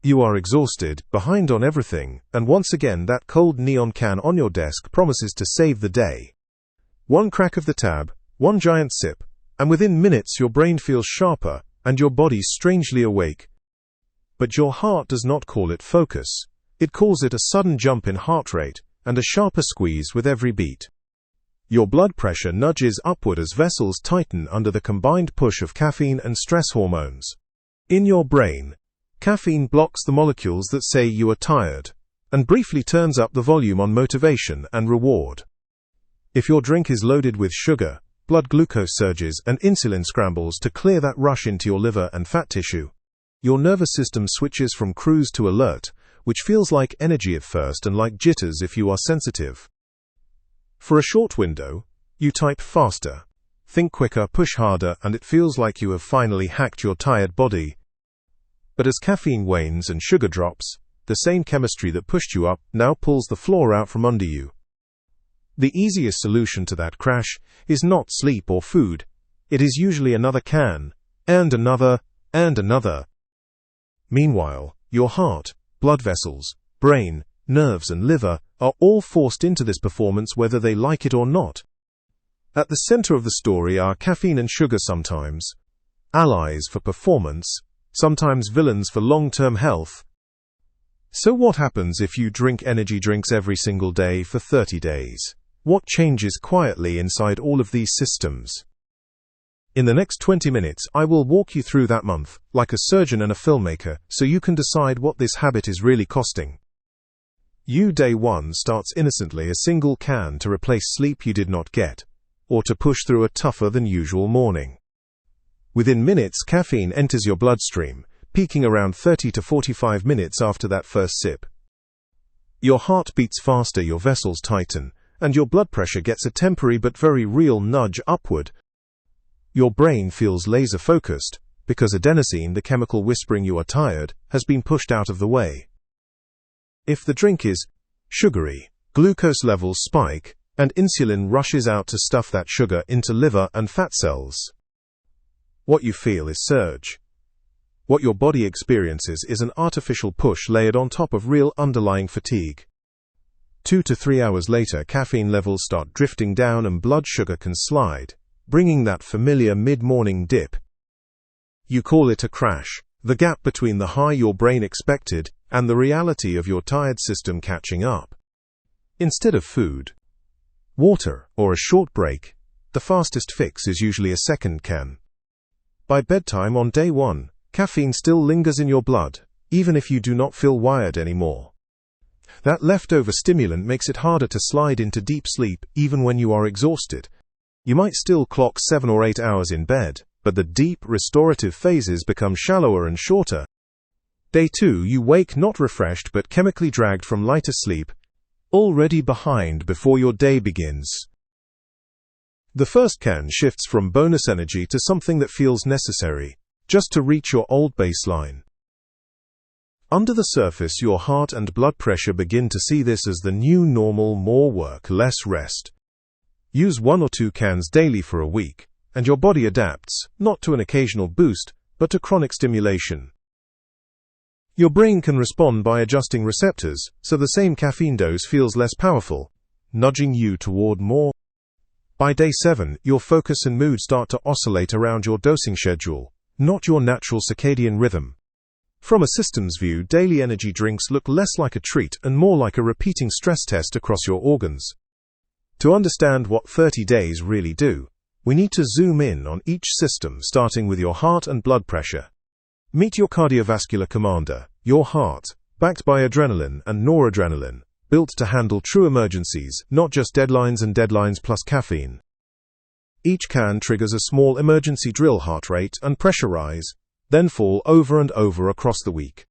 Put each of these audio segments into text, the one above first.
You are exhausted, behind on everything, and once again that cold neon can on your desk promises to save the day. One crack of the tab, one giant sip, and within minutes your brain feels sharper, and your body strangely awake. But your heart does not call it focus. It calls it a sudden jump in heart rate, and a sharper squeeze with every beat. Your blood pressure nudges upward as vessels tighten under the combined push of caffeine and stress hormones. In your brain, caffeine blocks the molecules that say you are tired, and briefly turns up the volume on motivation and reward. If your drink is loaded with sugar, blood glucose surges and insulin scrambles to clear that rush into your liver and fat tissue. Your nervous system switches from cruise to alert, which feels like energy at first and like jitters if you are sensitive. For a short window, you type faster, think quicker, push harder, and it feels like you have finally hacked your tired body. But as caffeine wanes and sugar drops, the same chemistry that pushed you up now pulls the floor out from under you. The easiest solution to that crash is not sleep or food. It is usually another can, and another, and another. Meanwhile, your heart, blood vessels, brain, nerves and liver are all forced into this performance whether they like it or not. At the center of the story are caffeine and sugar, sometimes allies for performance, sometimes villains for long-term health. So what happens if you drink energy drinks every single day for 30 days? What changes quietly inside all of these systems? In the next 20 minutes, I will walk you through that month, like a surgeon and a filmmaker, so you can decide what this habit is really costing. Day 1 starts innocently, a single can to replace sleep you did not get, or to push through a tougher than usual morning. Within minutes, caffeine enters your bloodstream, peaking around 30 to 45 minutes after that first sip. Your heart beats faster, your vessels tighten, and your blood pressure gets a temporary but very real nudge upward. Your brain feels laser-focused, because adenosine, the chemical whispering you are tired, has been pushed out of the way. If the drink is sugary, glucose levels spike, and insulin rushes out to stuff that sugar into liver and fat cells. What you feel is surge. What your body experiences is an artificial push layered on top of real underlying fatigue. 2 to 3 hours later, caffeine levels start drifting down and blood sugar can slide, bringing that familiar mid-morning dip. You call it a crash, the gap between the high your brain expected and the reality of your tired system catching up. Instead of food, water, or a short break, the fastest fix is usually a second can. By bedtime on day 1, caffeine still lingers in your blood, even if you do not feel wired anymore. That leftover stimulant makes it harder to slide into deep sleep even when you are exhausted. You might still clock 7 or 8 hours in bed, but the deep, restorative phases become shallower and shorter. Day 2, you wake not refreshed but chemically dragged from lighter sleep, already behind before your day begins. The first can shifts from bonus energy to something that feels necessary, just to reach your old baseline. Under the surface, your heart and blood pressure begin to see this as the new normal: more work, less rest. Use 1 or 2 cans daily for a week, and your body adapts, not to an occasional boost, but to chronic stimulation. Your brain can respond by adjusting receptors, so the same caffeine dose feels less powerful, nudging you toward more. By day 7, your focus and mood start to oscillate around your dosing schedule, not your natural circadian rhythm. From a systems view, daily energy drinks look less like a treat and more like a repeating stress test across your organs. To understand what 30 days really do, we need to zoom in on each system, starting with your heart and blood pressure. Meet your cardiovascular commander, your heart, backed by adrenaline and noradrenaline, built to handle true emergencies, not just deadlines and deadlines plus caffeine. Each can triggers a small emergency drill: heart rate and pressure rise, then fall over and over across the week.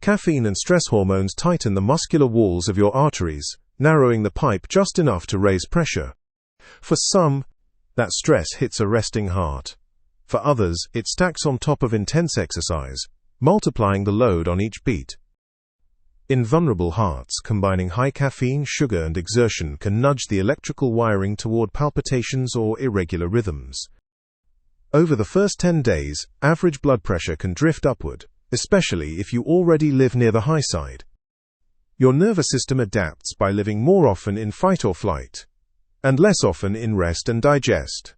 Caffeine and stress hormones tighten the muscular walls of your arteries, narrowing the pipe just enough to raise pressure. For some, that stress hits a resting heart. For others, it stacks on top of intense exercise, multiplying the load on each beat. In vulnerable hearts, combining high caffeine, sugar, and exertion can nudge the electrical wiring toward palpitations or irregular rhythms. Over the first 10 days, average blood pressure can drift upward, especially if you already live near the high side. Your nervous system adapts by living more often in fight or flight, and less often in rest and digest.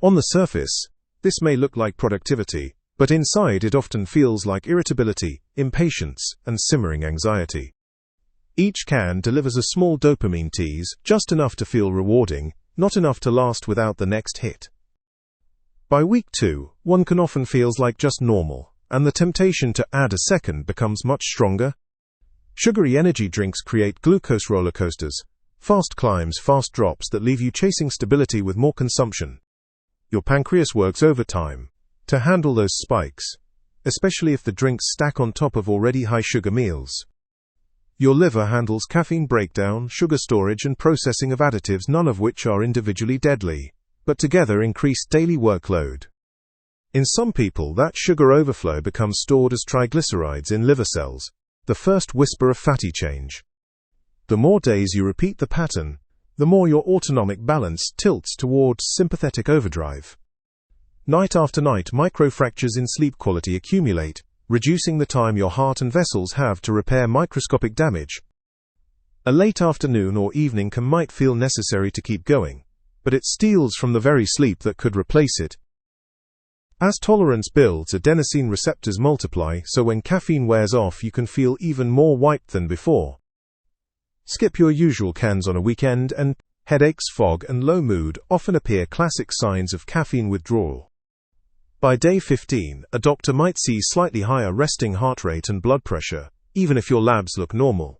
On the surface, this may look like productivity, but inside it often feels like irritability, impatience, and simmering anxiety. Each can delivers a small dopamine tease, just enough to feel rewarding, not enough to last without the next hit. By week 2, one can often feels like just normal, and the temptation to add a second becomes much stronger. Sugary energy drinks create glucose roller coasters, fast climbs, fast drops that leave you chasing stability with more consumption. Your pancreas works overtime to handle those spikes, especially if the drinks stack on top of already high sugar meals. Your liver handles caffeine breakdown, sugar storage, and processing of additives, none of which are individually deadly, but together increase daily workload. In some people, that sugar overflow becomes stored as triglycerides in liver cells, the first whisper of fatty change. The more days you repeat the pattern, the more your autonomic balance tilts towards sympathetic overdrive. Night after night, microfractures in sleep quality accumulate, reducing the time your heart and vessels have to repair microscopic damage. A late afternoon or evening might feel necessary to keep going, but it steals from the very sleep that could replace it. As tolerance builds, adenosine receptors multiply, so when caffeine wears off, you can feel even more wiped than before. Skip your usual cans on a weekend, and headaches, fog, and low mood often appear classic signs of caffeine withdrawal. By day 15, a doctor might see slightly higher resting heart rate and blood pressure, even if your labs look normal.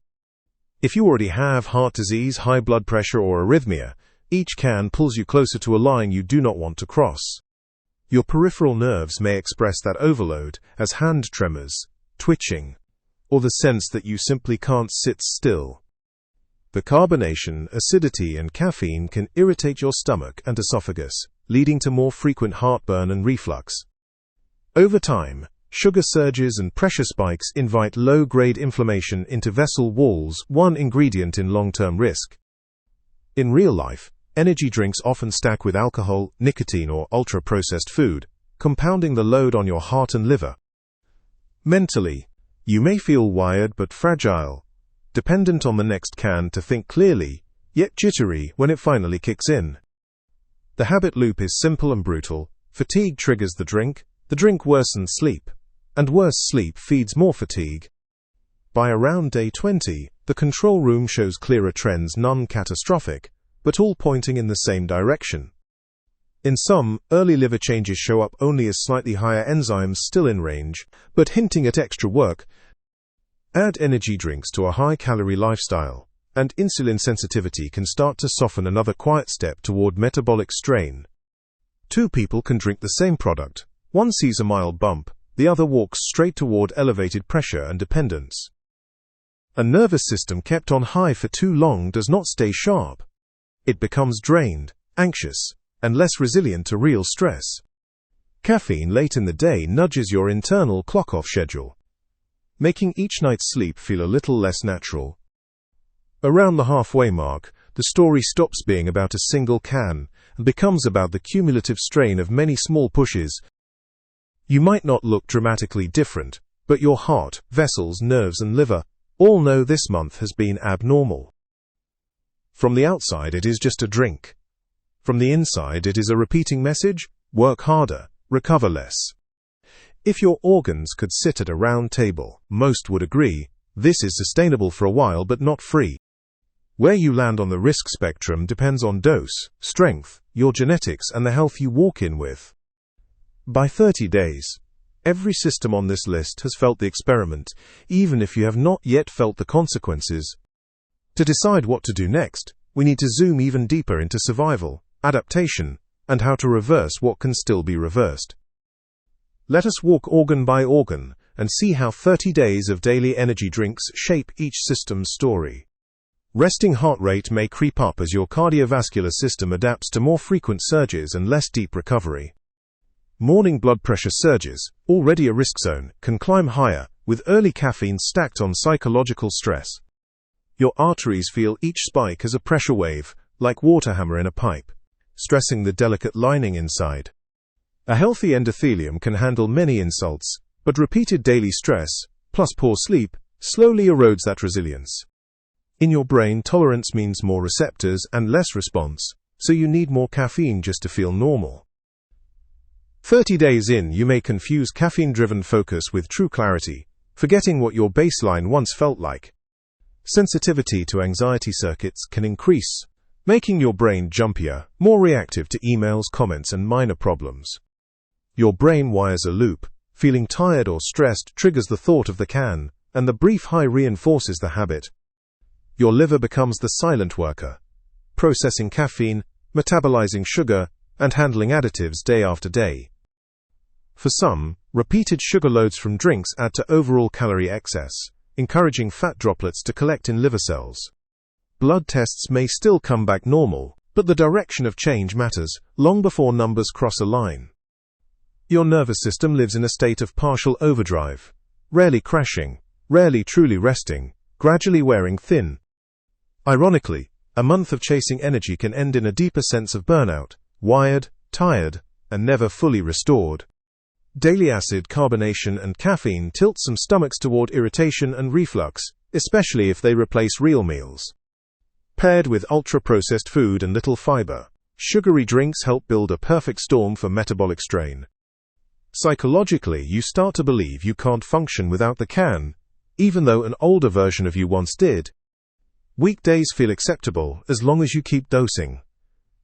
If you already have heart disease, high blood pressure, or arrhythmia, each can pulls you closer to a line you do not want to cross. Your peripheral nerves may express that overload as hand tremors, twitching, or the sense that you simply can't sit still. The carbonation, acidity, and caffeine can irritate your stomach and esophagus, leading to more frequent heartburn and reflux. Over time, sugar surges and pressure spikes invite low-grade inflammation into vessel walls, one ingredient in long-term risk. In real life, energy drinks often stack with alcohol, nicotine, or ultra-processed food, compounding the load on your heart and liver. Mentally, you may feel wired but fragile, dependent on the next can to think clearly, yet jittery when it finally kicks in. The habit loop is simple and brutal. Fatigue triggers the drink worsens sleep, and worse sleep feeds more fatigue. By around day 20, the control room shows clearer trends, none catastrophic, but all pointing in the same direction. In some, early liver changes show up only as slightly higher enzymes still in range, but hinting at extra work. Add energy drinks to a high-calorie lifestyle, and insulin sensitivity can start to soften, another quiet step toward metabolic strain. Two people can drink the same product. One sees a mild bump, the other walks straight toward elevated pressure and dependence. A nervous system kept on high for too long does not stay sharp. It becomes drained, anxious, and less resilient to real stress. Caffeine late in the day nudges your internal clock-off schedule, making each night's sleep feel a little less natural. Around the halfway mark, the story stops being about a single can and becomes about the cumulative strain of many small pushes. You might not look dramatically different, but your heart, vessels, nerves, and liver all know this month has been abnormal. From the outside, it is just a drink. From the inside, it is a repeating message: work harder, recover less. If your organs could sit at a round table, most would agree, this is sustainable for a while but not free. Where you land on the risk spectrum depends on dose, strength, your genetics, and the health you walk in with. By 30 days, every system on this list has felt the experiment, even if you have not yet felt the consequences. To decide what to do next, we need to zoom even deeper into survival, adaptation, and how to reverse what can still be reversed. Let us walk organ by organ and see how 30 days of daily energy drinks shape each system's story. Resting heart rate may creep up as your cardiovascular system adapts to more frequent surges and less deep recovery. Morning blood pressure surges, already a risk zone, can climb higher, with early caffeine stacked on psychological stress. Your arteries feel each spike as a pressure wave, like water hammer in a pipe, stressing the delicate lining inside. A healthy endothelium can handle many insults, But repeated daily stress, plus poor sleep, slowly erodes that resilience. In your brain, tolerance means more receptors and less response, so you need more caffeine just to feel normal. 30 days in, you may confuse caffeine-driven focus with true clarity, forgetting what your baseline once felt like. Sensitivity to anxiety circuits can increase, making your brain jumpier, more reactive to emails, comments, and minor problems. Your brain wires a loop. Feeling tired or stressed triggers the thought of the can, and the brief high reinforces the habit. Your liver becomes the silent worker, processing caffeine, metabolizing sugar, and handling additives day after day. For some, repeated sugar loads from drinks add to overall calorie excess, encouraging fat droplets to collect in liver cells. Blood tests may still come back normal, but the direction of change matters, long before numbers cross a line. Your nervous system lives in a state of partial overdrive, rarely crashing, rarely truly resting, gradually wearing thin. Ironically, a month of chasing energy can end in a deeper sense of burnout, wired, tired, and never fully restored. Daily acid carbonation and caffeine tilt some stomachs toward irritation and reflux, especially if they replace real meals. Paired with ultra-processed food and little fiber, sugary drinks help build a perfect storm for metabolic strain. Psychologically, you start to believe you can't function without the can, even though an older version of you once did. Weekdays feel acceptable as long as you keep dosing.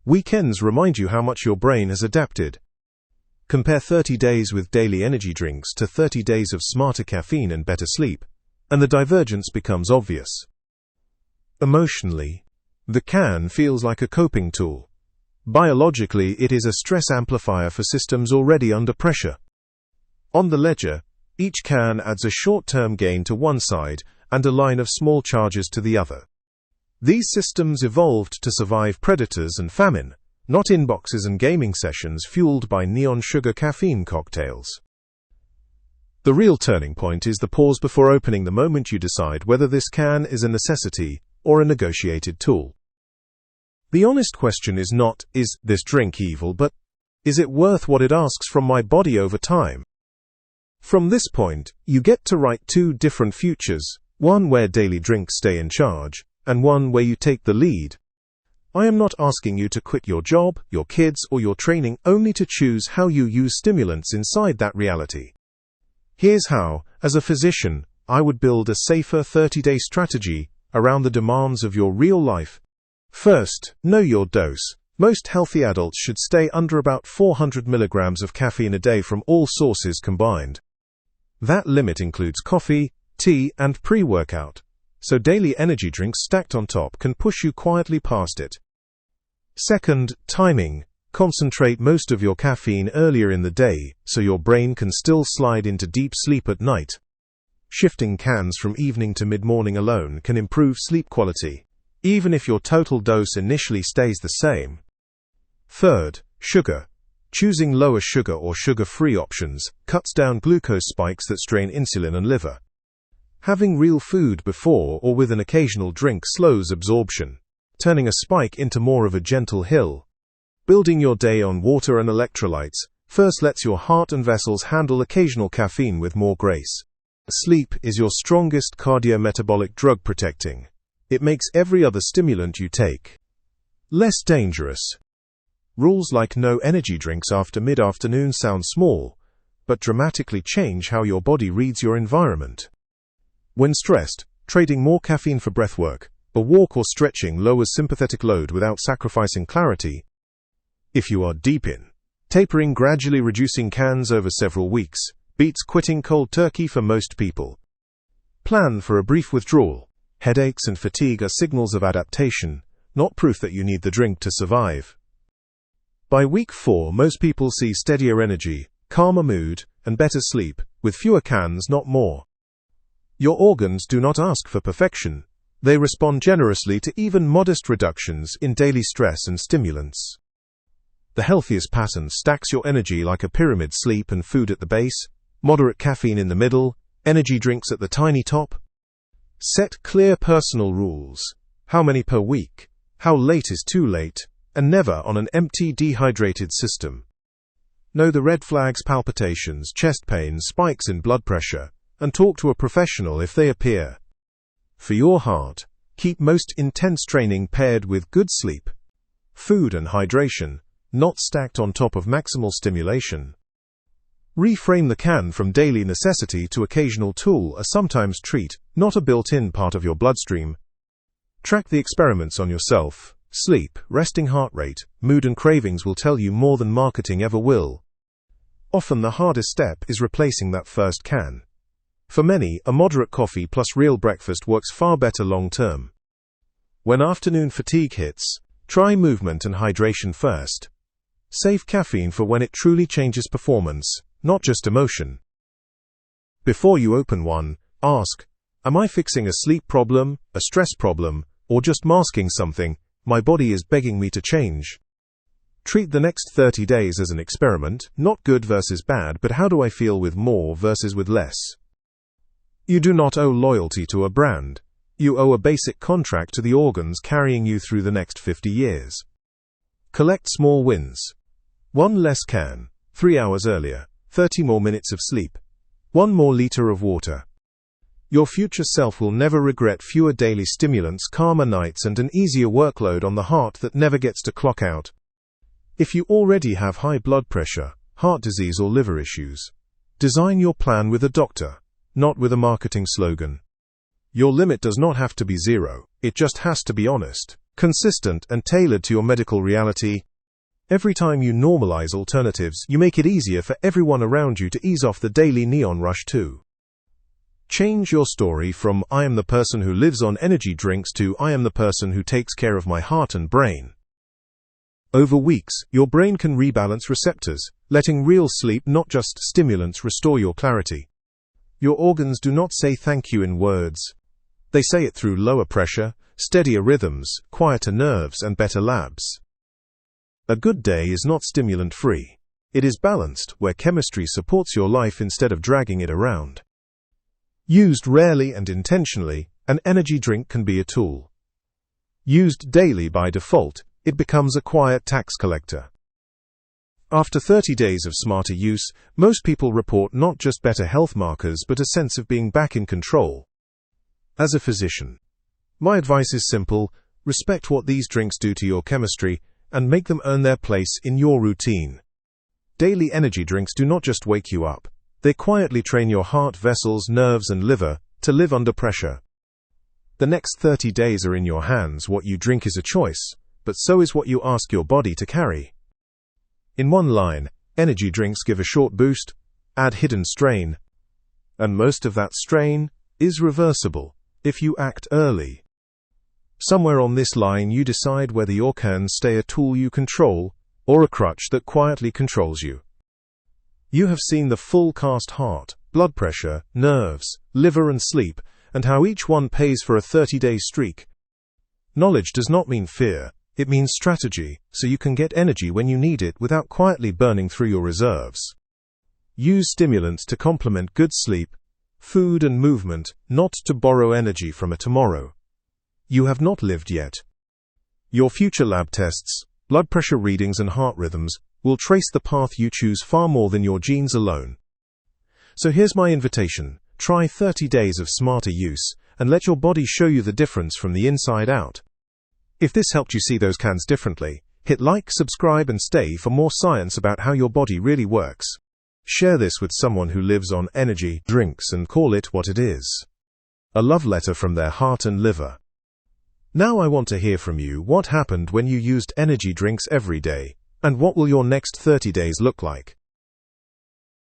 Weekends remind you how much your brain has adapted. Compare 30 days with daily energy drinks to 30 days of smarter caffeine and better sleep, and the divergence becomes obvious. Emotionally, the can feels like a coping tool. Biologically, it is a stress amplifier for systems already under pressure. On the ledger, each can adds a short-term gain to one side and a line of small charges to the other. These systems evolved to survive predators and famine, not inboxes and gaming sessions fueled by neon sugar caffeine cocktails. The real turning point is the pause before opening, the moment you decide whether this can is a necessity or a negotiated tool. The honest question is not, is this drink evil, but, is it worth what it asks from my body over time? From this point, you get to write two different futures, one where daily drinks stay in charge, and one where you take the lead. I am not asking you to quit your job, your kids, or your training, only to choose how you use stimulants inside that reality. Here's how, as a physician, I would build a safer 30-day strategy around the demands of your real life. First, know your dose. Most healthy adults should stay under about 400 milligrams of caffeine a day from all sources combined. That limit includes coffee, tea, and pre-workout, so daily energy drinks stacked on top can push you quietly past it. Second, timing. Concentrate most of your caffeine earlier in the day, so your brain can still slide into deep sleep at night. Shifting cans from evening to mid-morning alone can improve sleep quality, even if your total dose initially stays the same. Third, sugar. Choosing lower sugar or sugar-free options cuts down glucose spikes that strain insulin and liver. Having real food before or with an occasional drink slows absorption, turning a spike into more of a gentle hill. Building your day on water and electrolytes first lets your heart and vessels handle occasional caffeine with more grace. Sleep is your strongest cardiometabolic drug, protecting. It makes every other stimulant you take less dangerous. Rules like no energy drinks after mid-afternoon sound small, but dramatically change how your body reads your environment. When stressed, trading more caffeine for breathwork, a walk or stretching lowers sympathetic load without sacrificing clarity. If you are deep in, tapering, gradually reducing cans over several weeks beats quitting cold turkey for most people. Plan for a brief withdrawal. Headaches and fatigue are signals of adaptation, not proof that you need the drink to survive. By week 4, most people see steadier energy, calmer mood, and better sleep, with fewer cans, not more. Your organs do not ask for perfection. They respond generously to even modest reductions in daily stress and stimulants. The healthiest pattern stacks your energy like a pyramid: sleep and food at the base, moderate caffeine in the middle, energy drinks at the tiny top. Set clear personal rules. How many per week? How late is too late? And never on an empty, dehydrated system. Know the red flags: palpitations, chest pains, spikes in blood pressure, and talk to a professional if they appear. For your heart, keep most intense training paired with good sleep, food and hydration, not stacked on top of maximal stimulation. Reframe the can from daily necessity to occasional tool, a sometimes treat, not a built-in part of your bloodstream. Track the experiments on yourself. Sleep, resting heart rate, mood and cravings will tell you more than marketing ever will. Often the hardest step is replacing that first can. For many, a moderate coffee plus real breakfast works far better long-term. When afternoon fatigue hits, try movement and hydration first. Save caffeine for when it truly changes performance, not just emotion. Before you open one, ask, am I fixing a sleep problem, a stress problem, or just masking something my body is begging me to change? Treat the next 30 days as an experiment, not good versus bad, but how do I feel with more versus with less? You do not owe loyalty to a brand. You owe a basic contract to the organs carrying you through the next 50 years. Collect small wins. 1 less can, 3 hours earlier, 30 more minutes of sleep, 1 more liter of water. Your future self will never regret fewer daily stimulants, calmer nights, and an easier workload on the heart that never gets to clock out. If you already have high blood pressure, heart disease, or liver issues, design your plan with a doctor, not with a marketing slogan. Your limit does not have to be 0, it just has to be honest, consistent, and tailored to your medical reality. Every time you normalize alternatives, you make it easier for everyone around you to ease off the daily neon rush too. Change your story from "I am the person who lives on energy drinks" to "I am the person who takes care of my heart and brain." Over weeks, your brain can rebalance receptors, letting real sleep, not just stimulants, restore your clarity. Your organs do not say thank you in words. They say it through lower pressure, steadier rhythms, quieter nerves, and better labs. A good day is not stimulant-free. It is balanced, where chemistry supports your life instead of dragging it around. Used rarely and intentionally, an energy drink can be a tool. Used daily by default, it becomes a quiet tax collector. After 30 days of smarter use, most people report not just better health markers but a sense of being back in control. As a physician, my advice is simple: respect what these drinks do to your chemistry and make them earn their place in your routine. Daily energy drinks do not just wake you up. They quietly train your heart, vessels, nerves, and liver to live under pressure. The next 30 days are in your hands. What you drink is a choice, but so is what you ask your body to carry. In one line, energy drinks give a short boost, add hidden strain, and most of that strain is reversible if you act early. Somewhere on this line, you decide whether your cans stay a tool you control or a crutch that quietly controls you. You have seen the full cast: heart, blood pressure, nerves, liver, and sleep, and how each one pays for a 30-day streak. Knowledge does not mean fear, it means strategy, so you can get energy when you need it without quietly burning through your reserves. Use stimulants to complement good sleep, food, and movement, not to borrow energy from a tomorrow you have not lived yet. Your future lab tests, blood pressure readings, and heart rhythms will trace the path you choose far more than your genes alone. So here's my invitation: try 30 days of smarter use, and let your body show you the difference from the inside out. If this helped you see those cans differently, hit like, subscribe, and stay for more science about how your body really works. Share this with someone who lives on energy drinks and call it what it is: a love letter from their heart and liver. Now I want to hear from you. What happened when you used energy drinks every day? And what will your next 30 days look like?